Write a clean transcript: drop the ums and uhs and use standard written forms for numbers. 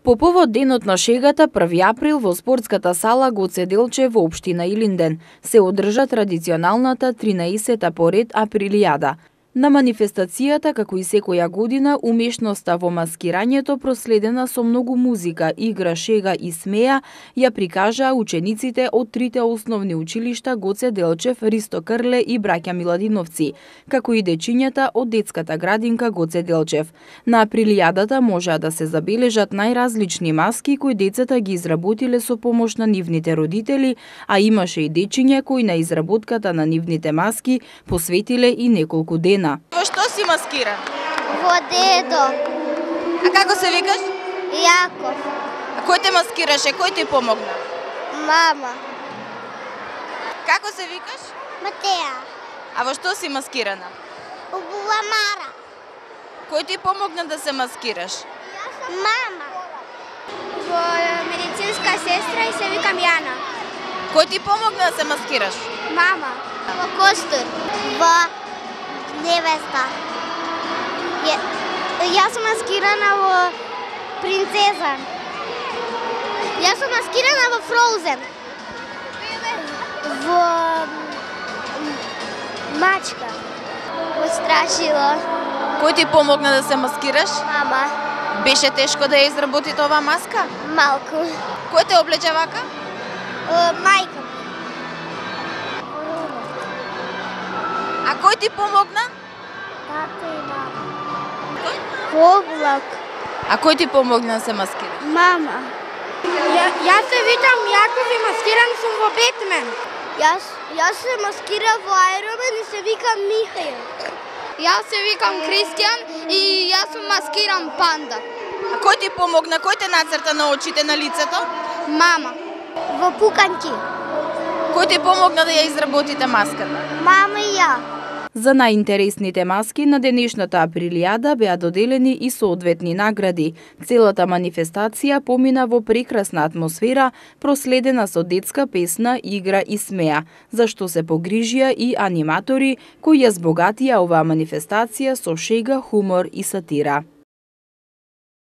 По повод денот на шегата 1 април во спортската сала Гоце Делчев во општина Илинден се одржа традиционалната 13-та поред априлијада. На манифестацијата, како и секоја година, умешноста во маскирањето проследена со многу музика, игра, шега и смеја, ја прикажаа учениците од трите основни училишта Гоце Делчев, Ристо Крле и браќа Миладиновци, како и дечињата од детската градинка Гоце Делчев. На априлијадата можеа да се забележат најразлични маски кои децата ги изработиле со помош на нивните родители, а имаше и дечиња кои на изработката на нивните маски посветиле и неколку дена. Во што си маскиран? Во дедо. А како се викаш? Јаков. А кој те маскираше? Кој ти помогна? Мама. Како се викаш? Матеја. А во што си маскирана? Убува Мара. Кој ти помогна да се маскираш? Мама. Во медицинска сестра и се викам Јана. Кој ти помогна да се маскираш? Мама. Во костур. Во невеста. Јас сум маскирана во принцеза. Јас сум маскирана во Фроузен. Во мачка. Во страшило. Кој ти помогна да се маскираш? Мама. Беше тешко да ја изработите оваа маска? Малку. Кој те облече вака? Мајка. А кој ти помогна? Тата и мама. Облак. А кој ти помогна да се маскираш? Мама. Јас се викам Јаков и маскиран сум во Бетмен. Јас се маскирам во Айромен и се викам Михаил. Јас се викам Кристијан и јас сум маскиран Панда. А кој ти помогна? Кој те нацрта на очите, на лицето? Мама. Во пуканки. Кој ти помогна да ја изработите маската? Мама и ја. За најинтересните маски на денешната априлијада беа доделени и соодветни награди. Целата манифестација помина во прекрасна атмосфера, проследена со детска песна, игра и смеа, за што се погрижија и аниматори кои ја збогатија оваа манифестација со шега, хумор и сатира.